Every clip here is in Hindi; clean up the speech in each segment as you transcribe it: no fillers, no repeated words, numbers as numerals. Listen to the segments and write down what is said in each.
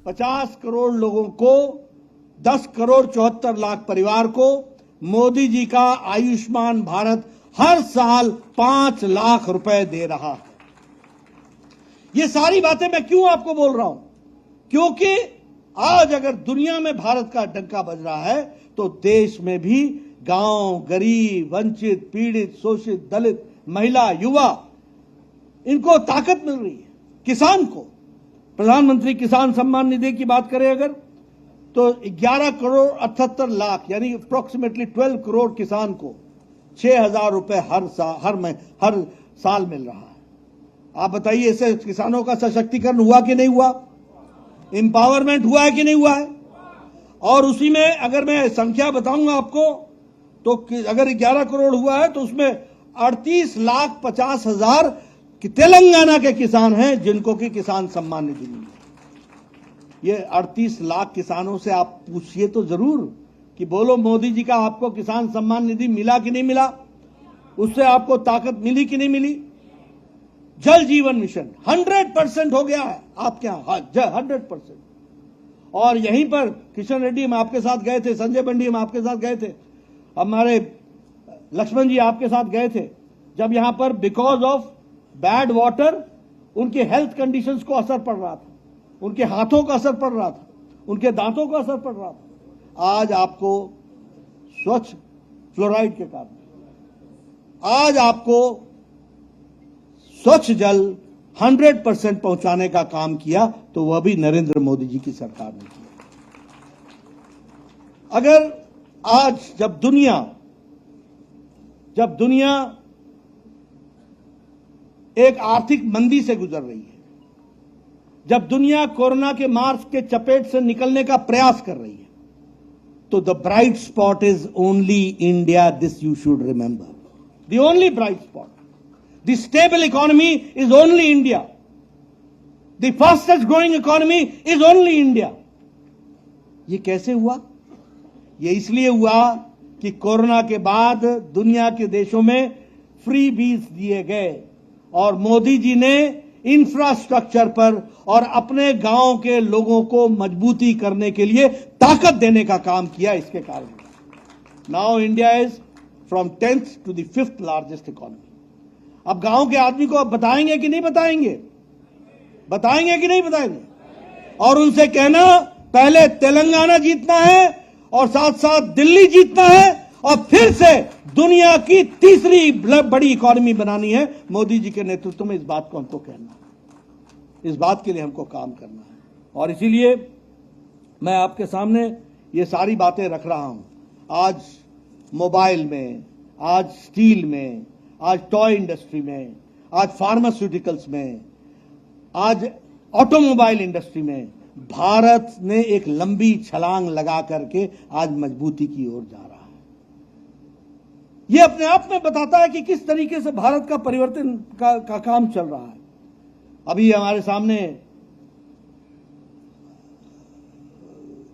50 करोड़ लोगों को, 10 करोड़ 74 लाख परिवार को मोदी जी का आयुष्मान भारत हर साल 5 लाख रुपए दे रहा है। ये सारी बातें मैं क्यों आपको बोल रहा हूं? क्योंकि आज अगर दुनिया में भारत का डंका बज रहा है तो देश में भी गांव, गरीब, वंचित, पीड़ित, शोषित, दलित, महिला, युवा, इनको ताकत मिल रही है। किसान को प्रधानमंत्री किसान सम्मान निधि की बात करें अगर, तो 11 करोड़ 78 लाख यानी अप्रोक्सीमेटली 12 करोड़ किसान को 6,000 रुपए हर साल मिल रहा है। आप बताइए, इससे किसानों का सशक्तिकरण हुआ कि नहीं हुआ? एम्पावरमेंट हुआ है कि नहीं हुआ है? और उसी में अगर मैं संख्या बताऊंगा आपको, तो अगर 11 करोड़ हुआ है तो उसमें 38,50,000 तेलंगाना के किसान हैं जिनको कि किसान सम्मान निधि मिली। ये 38 लाख किसानों से आप पूछिए तो जरूर कि बोलो मोदी जी का आपको किसान सम्मान निधि मिला कि नहीं मिला? उससे आपको ताकत मिली कि नहीं मिली? जल जीवन मिशन 100% हो गया है आपके यहां, 100%। और यहीं पर किशन रेड्डी हम आपके साथ गए थे, संजय बंडी हम आपके साथ गए थे, हमारे लक्ष्मण जी आपके साथ गए थे, जब यहां पर बिकॉज ऑफ बैड वाटर उनके हेल्थ कंडीशंस को असर पड़ रहा था, उनके हाथों का असर पड़ रहा था, उनके दांतों का असर पड़ रहा था। आज आपको स्वच्छ फ्लोराइड के कारण, आज आपको स्वच्छ जल 100% पहुंचाने का काम किया, तो वह भी नरेंद्र मोदी जी की सरकार ने किया। अगर आज जब दुनिया एक आर्थिक मंदी से गुजर रही है, जब दुनिया कोरोना के मार के चपेट से निकलने का प्रयास कर रही है, तो the bright spot is only India. This you should remember, the only bright spot, the stable economy is only India, the fastest growing economy is only India. ये कैसे हुआ? ये इसलिए हुआ कि कोरोना के बाद दुनिया के देशों में फ्री बीज दिए गए और मोदी जी ने इंफ्रास्ट्रक्चर पर और अपने गांव के लोगों को मजबूती करने के लिए ताकत देने का काम किया। इसके कारण now India is from 10th to the 5th largest economy. अब गांव के आदमी को अब बताएंगे कि नहीं बताएंगे? बताएंगे कि नहीं बताएंगे? और उनसे कहना पहले तेलंगाना जीतना है और साथ साथ दिल्ली जीतना है और फिर से दुनिया की तीसरी बड़ी इकोनॉमी बनानी है मोदी जी के नेतृत्व में। इस बात को हमको कहना है, इस बात के लिए हमको काम करना है। और इसीलिए मैं आपके सामने ये सारी बातें रख रहा हूं। आज मोबाइल में, आज स्टील में, आज टॉय इंडस्ट्री में, आज फार्मास्यूटिकल्स में, आज ऑटोमोबाइल इंडस्ट्री में भारत ने एक लंबी छलांग लगा करके आज मजबूती की ओर जा रहा है। ये अपने आप में बताता है कि किस तरीके से भारत का परिवर्तन का काम चल रहा है। अभी हमारे सामने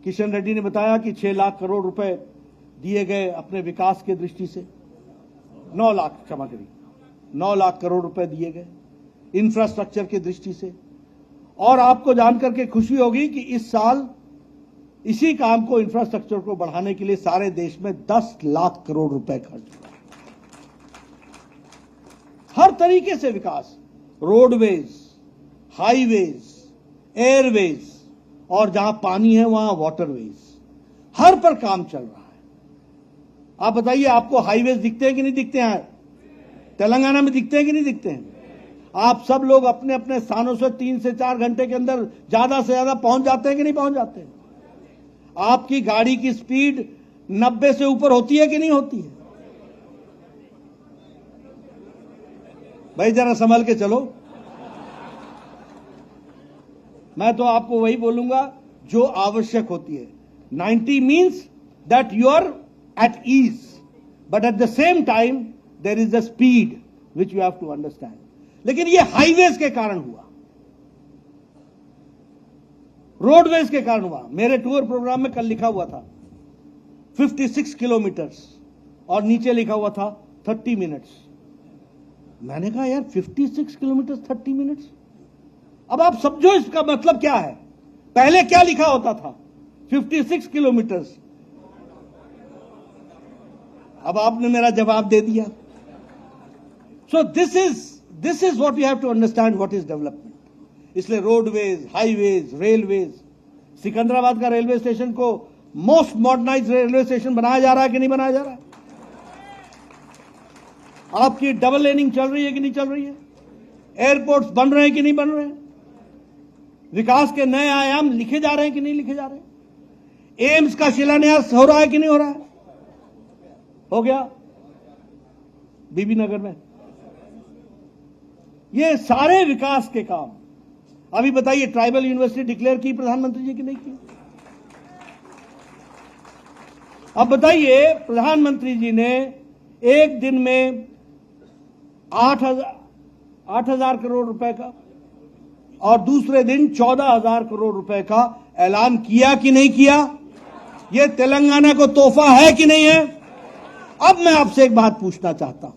किशन रेड्डी ने बताया कि 6 लाख करोड़ रुपए दिए गए अपने विकास के दृष्टि से, 9 लाख, क्षमा करिए, 9 लाख करोड़ रुपए दिए गए इंफ्रास्ट्रक्चर की दृष्टि से। और आपको जानकर के खुशी होगी कि इस साल इसी काम को, इंफ्रास्ट्रक्चर को बढ़ाने के लिए सारे देश में 10 लाख करोड़ रुपए खर्च हुआ। हर तरीके से विकास, रोडवेज, हाईवेज, एयरवेज और जहां पानी है वहां वाटरवेज, हर पर काम चल रहा है। आप बताइए, आपको हाईवेज दिखते हैं कि नहीं दिखते हैं? तेलंगाना में दिखते हैं कि नहीं दिखते हैं? आप सब लोग अपने अपने स्थानों से 3 से 4 घंटे के अंदर ज्यादा से ज्यादा पहुंच जाते हैं कि नहीं पहुंच जाते हैं? आपकी गाड़ी की स्पीड 90 से ऊपर होती है कि नहीं होती है? भाई जरा संभल के चलो। मैं तो आपको वही बोलूंगा जो आवश्यक होती है। 90 means that you are at ease, but at the same time there is the speed which you have to understand. लेकिन ये हाईवेज के कारण हुआ, रोडवेज के कारण हुआ। मेरे टूर प्रोग्राम में कल लिखा हुआ था 56 किलोमीटर्स और नीचे लिखा हुआ था 30 मिनट्स। मैंने कहा यार 56 किलोमीटर 30 मिनट्स। अब आप समझो इसका मतलब क्या है। पहले क्या लिखा होता था? 56 किलोमीटर्स। अब आपने मेरा जवाब दे दिया। So this is what you have to understand what is development. इसलिए रोडवेज, हाईवेज, रेलवेज, सिकंदराबाद का रेलवे स्टेशन को मोस्ट मॉडर्नाइज्ड रेलवे स्टेशन बनाया जा रहा है कि नहीं बनाया जा रहा है? आपकी डबल लेनिंग चल रही है कि नहीं चल रही है? एयरपोर्ट्स बन रहे हैं कि नहीं बन रहे हैं? विकास के नए आयाम लिखे जा रहे हैं कि नहीं लिखे जा रहे हैं? एम्स का शिलान्यास हो रहा है कि नहीं हो रहा है? हो गया बीबी नगर में। ये सारे विकास के काम। अभी बताइए, ट्राइबल यूनिवर्सिटी डिक्लेयर की प्रधानमंत्री जी की नहीं की? अब बताइए, प्रधानमंत्री जी ने एक दिन में 8,000 करोड़ रुपए का और दूसरे दिन 14,000 करोड़ रुपए का ऐलान किया कि नहीं किया? यह तेलंगाना को तोहफा है कि नहीं है? अब मैं आपसे एक बात पूछना चाहता हूं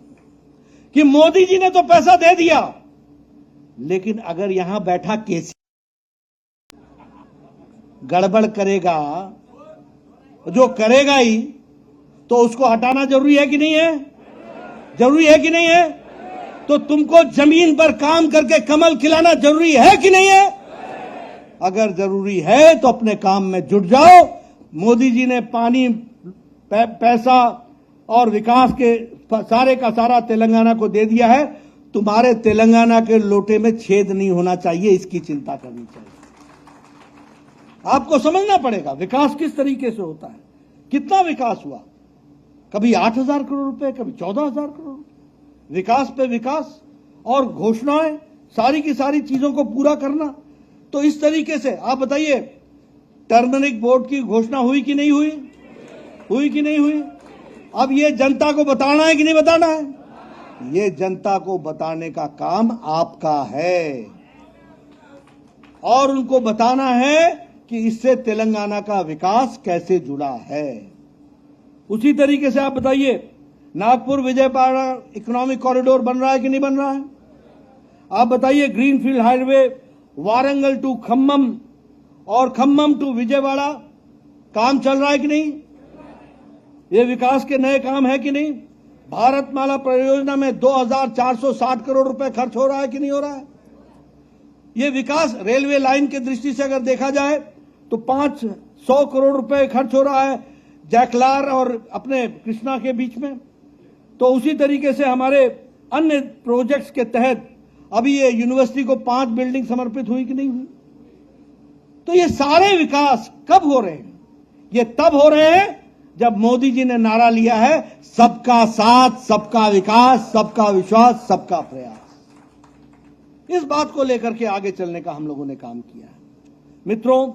कि मोदी जी ने तो पैसा दे दिया, लेकिन अगर यहां बैठा केसी गड़बड़ करेगा, जो करेगा ही, तो उसको हटाना जरूरी है कि नहीं है? जरूरी है कि नहीं है? तो तुमको जमीन पर काम करके कमल खिलाना जरूरी है कि नहीं है? अगर जरूरी है तो अपने काम में जुट जाओ। मोदी जी ने पानी, पैसा और विकास के सारे का सारा तेलंगाना को दे दिया है। तुम्हारे तेलंगाना के लोटे में छेद नहीं होना चाहिए, इसकी चिंता करनी चाहिए। आपको समझना पड़ेगा विकास किस तरीके से होता है। कितना विकास हुआ? कभी 8,000 करोड़ रुपए, कभी 14,000 करोड़ रुपए। विकास पे विकास और घोषणाएं, सारी की सारी चीजों को पूरा करना। तो इस तरीके से आप बताइए, टर्मरिक बोर्ड की घोषणा हुई कि नहीं हुई? हुई कि नहीं हुई? अब ये जनता को बताना है कि नहीं बताना है? ये जनता को बताने का काम आपका है और उनको बताना है कि इससे तेलंगाना का विकास कैसे जुड़ा है। उसी तरीके से आप बताइए, नागपुर विजयवाड़ा इकोनॉमिक कॉरिडोर बन रहा है कि नहीं बन रहा है? आप बताइए, greenfield highway Warangal to Khammam और खम्मम टू विजयवाड़ा काम चल रहा है कि नहीं? ये विकास के नए काम है कि नहीं? भारतमाला परियोजना में 2,460 करोड़ रुपए खर्च हो रहा है कि नहीं हो रहा है? ये विकास रेलवे लाइन की दृष्टि से अगर देखा जाए तो 500 करोड़ रुपए खर्च हो रहा है जैकलार और अपने कृष्णा के बीच में। तो उसी तरीके से हमारे अन्य प्रोजेक्ट्स के तहत अभी ये यूनिवर्सिटी को 5 बिल्डिंग समर्पित हुई कि नहीं हुई? तो ये सारे विकास कब हो रहे हैं? ये तब हो रहे हैं जब मोदी जी ने नारा लिया है, सबका साथ, सबका विकास, सबका विश्वास, सबका प्रयास। इस बात को लेकर के आगे चलने का हम लोगों ने काम किया है। मित्रों,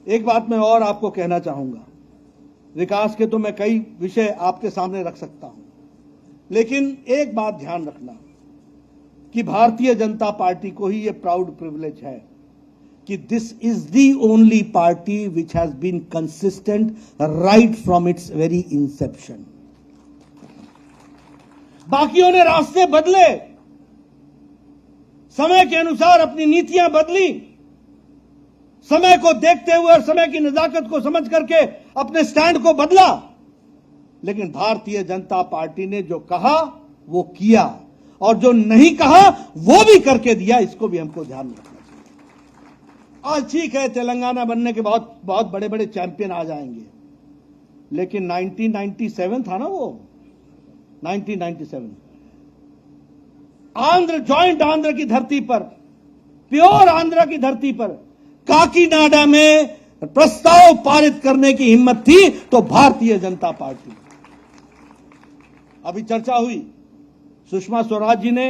एक बात मैं और आपको कहना चाहूंगा। विकास के तो मैं कई विषय आपके सामने रख सकता हूं, लेकिन एक बात ध्यान रखना कि भारतीय जनता पार्टी को ही यह प्राउड प्रिविलेज है कि this is the only party which has been consistent right from its very inception. बाकियों ने रास्ते बदले, समय के अनुसार अपनी नीतियां बदली, समय को देखते हुए और समय की नजाकत को समझ करके अपने स्टैंड को बदला, लेकिन भारतीय जनता पार्टी ने जो कहा वो किया और जो नहीं कहा वो भी करके दिया। इसको भी हमको ध्यान रखना चाहिए। आज ठीक है, तेलंगाना बनने के बहुत बहुत बड़े बड़े चैंपियन आ जाएंगे, लेकिन 1997 था ना वो, 1997 आंध्र, जॉइंट आंध्र की धरती पर, प्योर आंध्र की धरती पर काकीनाडा में प्रस्ताव पारित करने की हिम्मत थी तो भारतीय जनता पार्टी। अभी चर्चा हुई, सुषमा स्वराज जी ने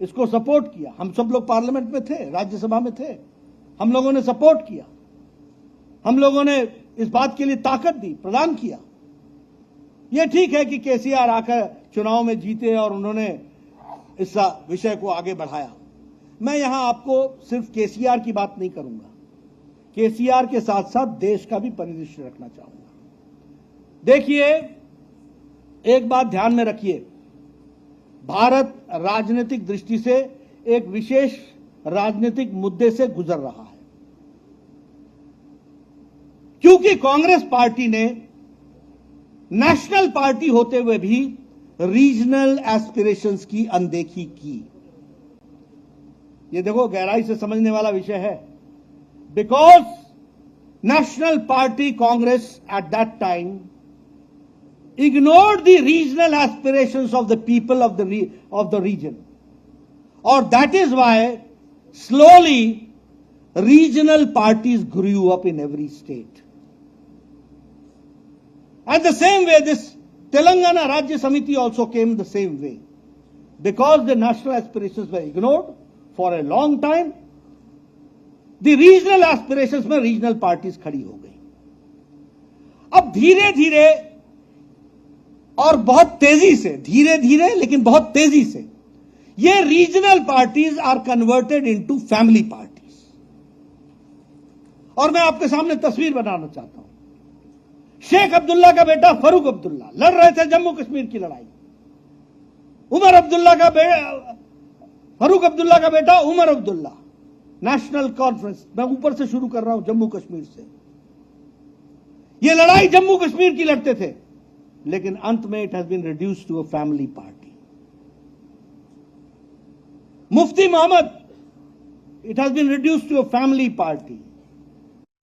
इसको सपोर्ट किया। हम सब लोग पार्लियामेंट में थे, राज्यसभा में थे, हम लोगों ने सपोर्ट किया, हम लोगों ने इस बात के लिए ताकत दी, प्रदान किया। यह ठीक है कि केसीआर आकर चुनाव में जीते और उन्होंने इस विषय को आगे बढ़ाया। मैं यहां आपको सिर्फ केसीआर की बात नहीं करूंगा, केसीआर के साथ साथ देश का भी परिदृश्य रखना चाहूंगा। देखिए, एक बात ध्यान में रखिए, भारत राजनीतिक दृष्टि से एक विशेष राजनीतिक मुद्दे से गुजर रहा है। क्योंकि कांग्रेस पार्टी ने नेशनल पार्टी होते हुए भी रीजनल एस्पिरेशंस की अनदेखी की। ये देखो गहराई से समझने वाला विषय है। Because national party Congress at that time ignored the regional aspirations of the people of the region, or that is why slowly regional parties grew up in every state. And the same way this Telangana Rajya Samiti also came the same way, because the national aspirations were ignored for a long time. The regional aspirations में regional parties खड़ी हो गई। अब धीरे धीरे और बहुत तेजी से, धीरे धीरे लेकिन बहुत तेजी से, ये regional parties are converted into family parties. और मैं आपके सामने तस्वीर बनाना चाहता हूं। शेख अब्दुल्ला का बेटा फरूक अब्दुल्ला लड़ रहे थे जम्मू कश्मीर की लड़ाई। फरूक अब्दुल्ला का बेटा उमर अब्दुल्ला, नेशनल कॉन्फ्रेंस, मैं ऊपर से शुरू कर रहा हूं, जम्मू कश्मीर से। ये लड़ाई जम्मू कश्मीर की लड़ते थे, लेकिन अंत में it has been reduced to a family party. Mufti Mohammad, it has been reduced to a family party.